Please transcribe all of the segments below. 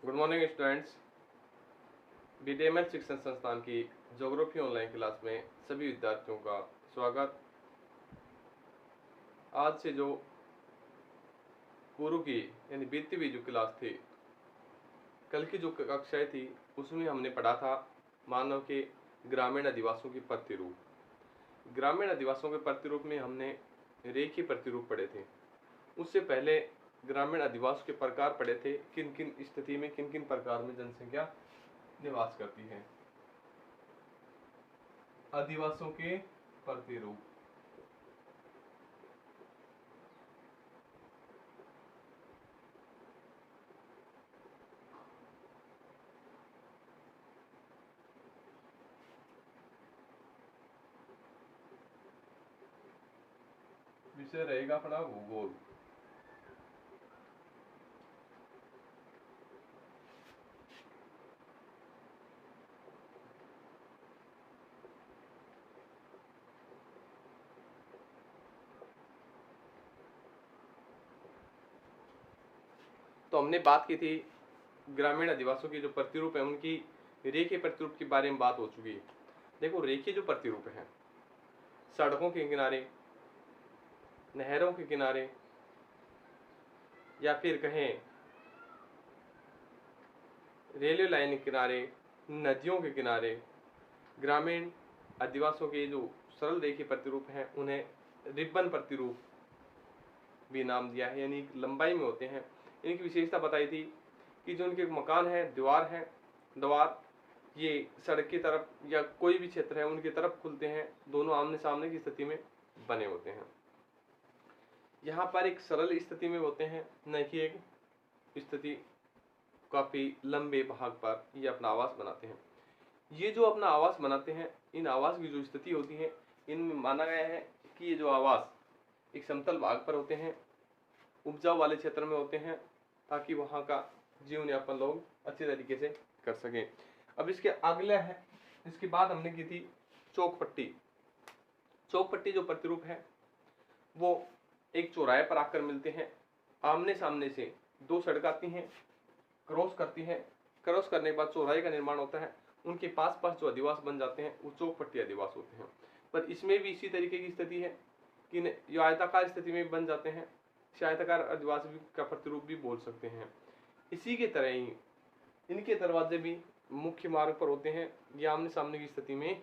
Good morning students. बीडीएमएल शिक्षण संस्थान की ज्योग्राफी ऑनलाइन क्लास में सभी विद्यार्थियों का स्वागत। आज से जो पूर्व की यानी बीती हुई जो क्लास थी, कल की जो कक्षाएं थी, उसमें हमने पढ़ा था मानव के ग्रामीण अधिवासों की प्रतिरूप। ग्रामीण अधिवासों के प्रतिरूप में हमने रेखीय प्रतिरूप पढ़े थे। उससे पहले ग्रामीण अधिवास के प्रकार पढ़े थे, किन किन स्थिति में किन किन प्रकार में जनसंख्या निवास करती है। अधिवासों के प्रतिरूप। विषय रहेगा अपना भूगोल। तो हमने बात की थी ग्रामीण अधिवासों की जो प्रतिरूप है उनकी रेखीय प्रतिरूप के बारे में बात हो चुकी है। देखो, रेखीय जो प्रतिरूप है सड़कों के किनारे, नहरों के किनारे, या फिर कहें रेलवे लाइन के किनारे, नदियों के किनारे, ग्रामीण अधिवासों के जो सरल रेखीय प्रतिरूप हैं उन्हें रिबन प्रतिरूप भी नाम दिया है, यानी लंबाई में होते हैं। इनकी विशेषता बताई थी कि जो इनके मकान है, द्वार ये सड़क की तरफ या कोई भी क्षेत्र है उनकी तरफ खुलते हैं, दोनों आमने सामने की स्थिति में बने होते हैं। यहाँ पर एक सरल स्थिति में होते हैं, न कि एक स्थिति काफी लंबे भाग पर ये अपना आवास बनाते हैं। ये जो अपना आवास बनाते हैं, इन आवास की जो स्थिति होती है, इनमें माना गया है कि ये जो आवास एक समतल भाग पर होते हैं, उपजाऊ वाले क्षेत्र में होते हैं, ताकि वहाँ का जीवन यापन लोग अच्छे तरीके से कर सकें। अब इसके अगले है, इसके बाद हमने की थी चौकपट्टी। चौकपट्टी जो प्रतिरूप है वो एक चौराहे पर आकर मिलते हैं, आमने सामने से दो सड़क आती हैं, क्रॉस करती हैं, क्रॉस करने के बाद चौराहे का निर्माण होता है, उनके पास पास जो अधिवास बन जाते हैं वो चौकपट्टी अधिवास होते हैं। पर इसमें भी इसी तरीके की स्थिति है कि जो आयताकार स्थिति में बन जाते हैं, आयताकार अधिवास का प्रतिरूप भी बोल सकते हैं। इसी के तरह ही इनके दरवाजे भी मुख्य मार्ग पर होते हैं, या आमने सामने की स्थिति में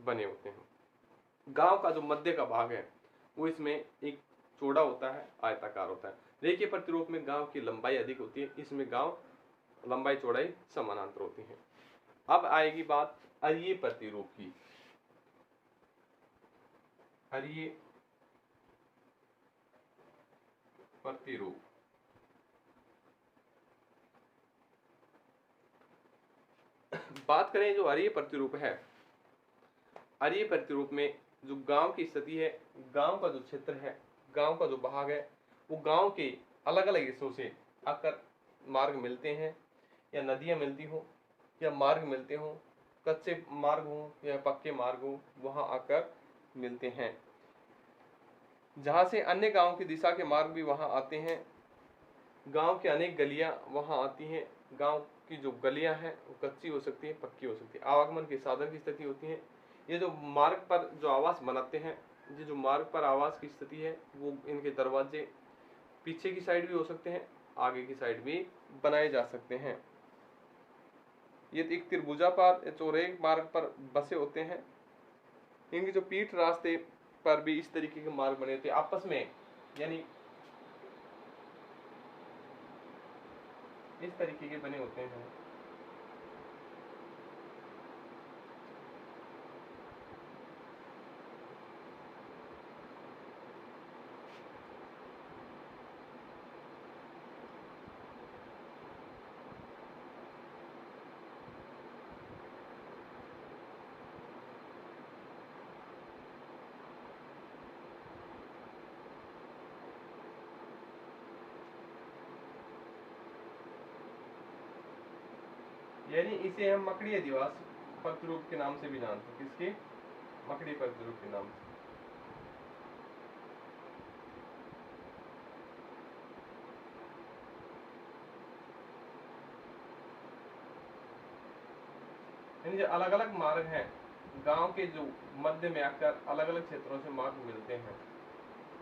बने होते हैं। गांव का जो मध्य का भाग है वो इसमें एक चौड़ा होता है, आयताकार होता है। रेखीय प्रतिरूप में गांव की लंबाई अधिक होती है, इसमें गांव लंबाई चौड़ाई समानांतर होती है। अब आएगी बात अरीय प्रतिरूप की। अरीय प्रतिरूप। बात करें जो अरीय प्रतिरूप है, अरीय प्रतिरूप में जो गांव की स्थिति है, गांव का जो क्षेत्र है, गांव का जो भाग है, वो गांव के अलग अलग हिस्सों से आकर मार्ग मिलते हैं, या नदियां मिलती हो या मार्ग मिलते हो, कच्चे मार्ग हो या पक्के मार्ग हो, वहां आकर मिलते हैं। जहां से अन्य गांव की दिशा के मार्ग भी वहां आते हैं। गांव के अनेक गलियां वहां आती हैं। गांव की जो गलियां हैं वो कच्ची हो सकती है, पक्की हो सकती है। आवागमन के साधन की स्थिति होती है। ये जो मार्ग पर जो आवास बनाते हैं, ये जो मार्ग पर आवास की स्थिति है, वो इनके दरवाजे पीछे की साइड भी हो सकते हैं, आगे की साइड भी बनाए जा सकते हैं। ये एक त्रिभुजाकार चौराहे मार्ग पर बसे होते हैं। इनकी जो पीठ रास्ते पर भी इस तरीके के मार्ग बने होते हैं आपस में, यानी इस तरीके के बने होते हैं। यानी इसे हम मकड़ी अधिवास प्रतिरूप के नाम से भी जानते हैं। किसके? मकड़ी प्रतिरूप के नाम से। यानी जो अलग अलग मार्ग हैं, गांव के जो मध्य में आकर अलग अलग क्षेत्रों से मार्ग मिलते हैं,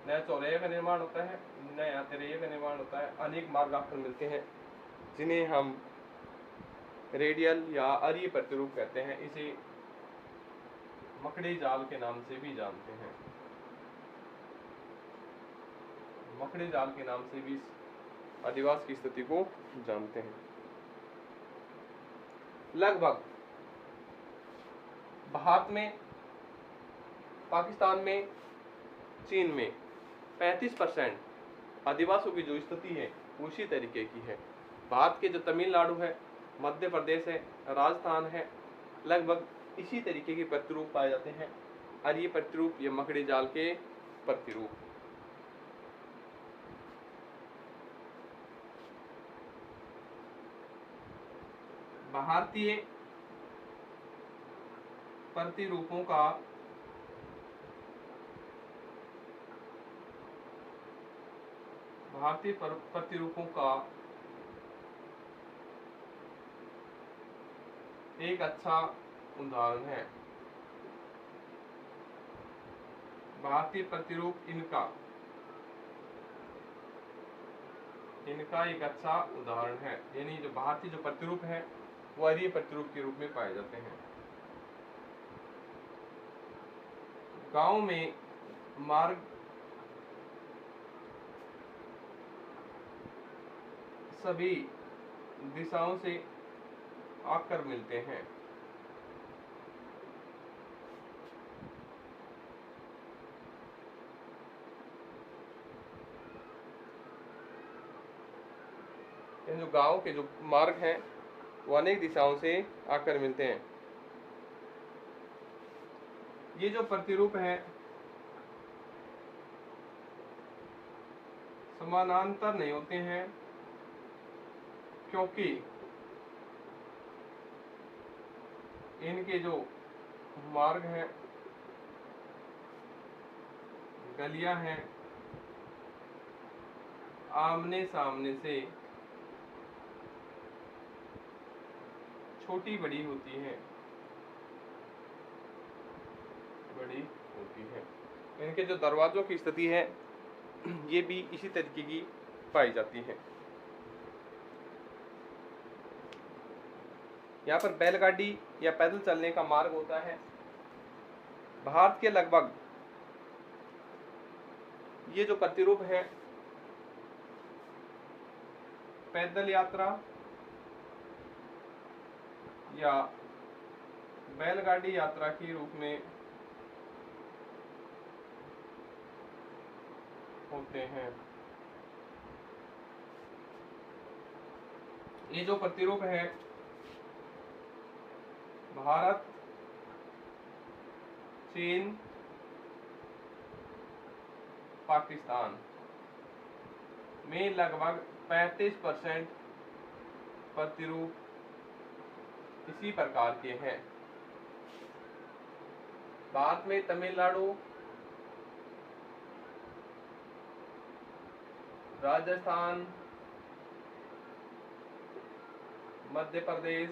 नया चौराहे का निर्माण होता है, नया तिरैया का निर्माण होता है, अनेक मार्ग आकर मिलते हैं जिन्हें हम रेडियल या अरीय प्रतिरूप कहते हैं। इसे मकड़ी जाल के नाम से भी जानते हैं, मकड़ी जाल के नाम से भी इस अधिवास की स्थिति को जानते हैं। लगभग भारत में, पाकिस्तान में, चीन में 35% आदिवासियों की जो स्थिति है वो इसी तरीके की है। भारत के जो तमिलनाडु है, मध्य प्रदेश है, राजस्थान है, लगभग इसी तरीके के प्रतिरूप पाए जाते हैं, अरीय प्रतिरूप या मकड़ी जाल के प्रतिरूप। भारतीय प्रतिरूपों का एक अच्छा उदाहरण है भारतीय प्रतिरूप। इनका एक अच्छा उदाहरण है, यानी जो भारतीय जो प्रतिरूप है वो अरीय प्रतिरूप के रूप में पाए जाते हैं। गांव में मार्ग सभी दिशाओं से आकर मिलते हैं। इन जो गांव के जो मार्ग हैं वो अनेक दिशाओं से आकर मिलते हैं। ये जो प्रतिरूप हैं समानांतर नहीं होते हैं, क्योंकि इनके जो मार्ग हैं, गलियां हैं, आमने सामने से छोटी बड़ी होती हैं, इनके जो दरवाजों की स्थिति है ये भी इसी तरीके की पाई जाती है। यहाँ पर बैलगाड़ी या पैदल चलने का मार्ग होता है। भारत के लगभग ये जो प्रतिरूप है पैदल यात्रा या बैलगाड़ी यात्रा के रूप में होते हैं। ये जो प्रतिरूप है भारत, चीन, पाकिस्तान में लगभग 35% प्रतिरूप इसी प्रकार के हैं। भारत में तमिलनाडु, राजस्थान, मध्य प्रदेश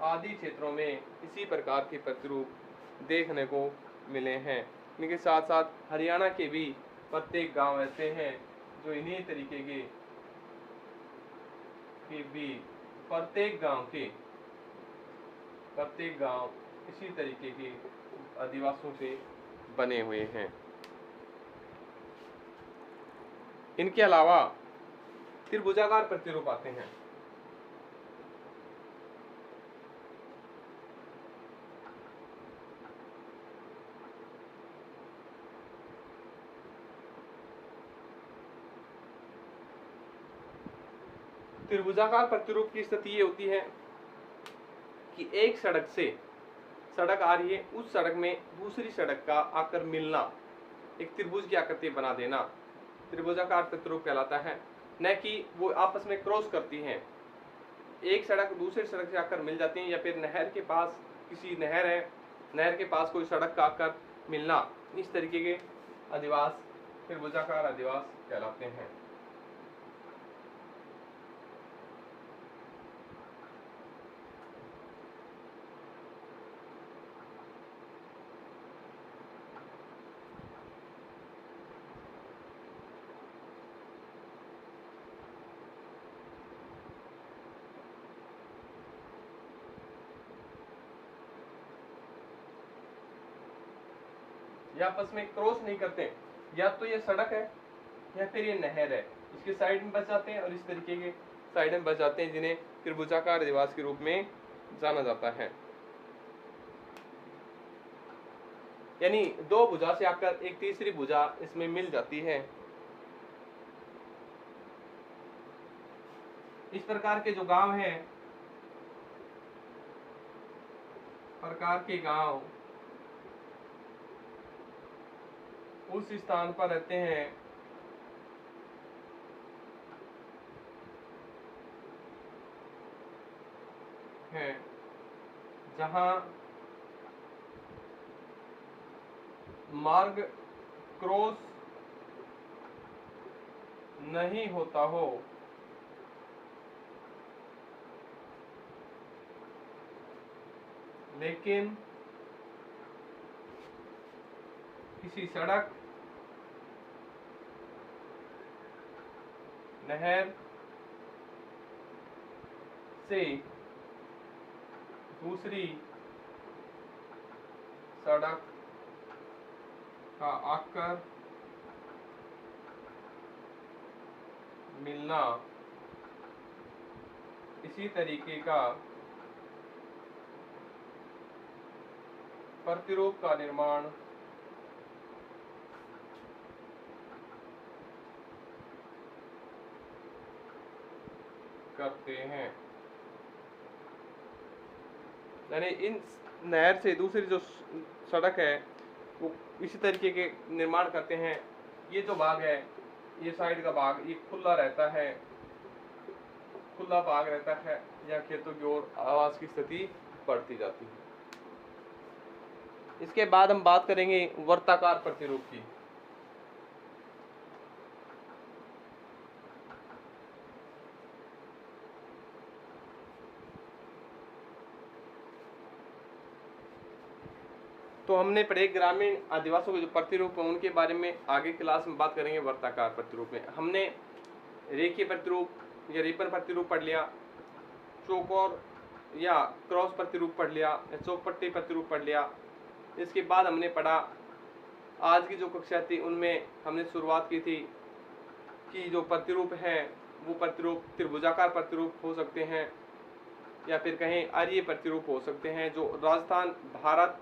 आदि क्षेत्रों में इसी प्रकार के प्रतिरूप देखने को मिले हैं। इनके साथ साथ हरियाणा के भी प्रत्येक गांव ऐसे हैं जो इन्हीं तरीके के भी प्रत्येक गांव इसी तरीके के आदिवासियों से बने हुए हैं। इनके अलावा त्रिभुजाकार प्रतिरूप आते हैं। त्रिभुजाकार प्रतिरूप की स्थिति ये होती है कि एक सड़क आ रही है, उस सड़क में दूसरी सड़क का आकर मिलना, एक त्रिभुज की आकृति बना देना त्रिभुजाकार प्रतिरूप कहलाता है। न कि वो आपस में क्रॉस करती हैं, एक सड़क दूसरी सड़क से आकर मिल जाती है, या फिर नहर के पास किसी नहर है, नहर के पास कोई सड़क का आकर मिलना, इस तरीके के अधिवास त्रिभुजाकार अधिवास कहलाते हैं। या आपस में क्रॉस नहीं करते, या तो ये सड़क है या फिर ये नहर है, इसके साइड में बस जाते हैं और इस तरीके के साइड में बस जाते हैं, जिन्हें त्रिभुजाकार अधिवास के रूप में जाना जाता है। यानी दो भुजा से आकर एक तीसरी भुजा इसमें मिल जाती है। इस प्रकार के जो गांव हैं, प्रकार के गांव उस स्थान पर रहते हैं जहां मार्ग क्रॉस नहीं होता हो, लेकिन किसी सड़क, नहर से दूसरी सड़क का आकर मिलना, इसी तरीके का प्रतिरूप का निर्माण करते हैं। यानी इन नहर से दूसरी जो सड़क है वो इसी तरीके के निर्माण करते हैं। ये जो भाग है, ये साइड का भाग, ये खुला रहता है, खुला भाग रहता है, या खेतों की ओर आवास की स्थिति बढ़ती जाती है। इसके बाद हम बात करेंगे वर्ताकार प्रतिरूप की। तो हमने पढ़े ग्रामीण आदिवासियों के जो प्रतिरूप हैं उनके बारे में, आगे क्लास में बात करेंगे वर्ताकार प्रतिरूप में। हमने रेखीय प्रतिरूप या रिबन प्रतिरूप पढ़ लिया, चौकोर या क्रॉस प्रतिरूप पढ़ लिया, या चौपट्टी प्रतिरूप पढ़ लिया। इसके बाद हमने पढ़ा, आज की जो कक्षा थी उनमें हमने शुरुआत की थी कि जो प्रतिरूप हैं वो प्रतिरूप त्रिभुजाकार प्रतिरूप हो सकते हैं, या फिर कहें आर्य प्रतिरूप हो सकते हैं। जो राजस्थान, भारत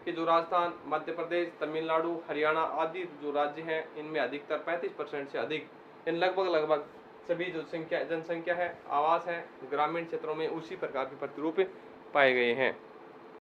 के जो राजस्थान, मध्य प्रदेश, तमिलनाडु, हरियाणा आदि जो राज्य हैं, इनमें अधिकतर 35% से अधिक, इन लगभग सभी जो जनसंख्या है, आवास है, ग्रामीण क्षेत्रों में उसी प्रकार के प्रतिरूप पाए गए हैं।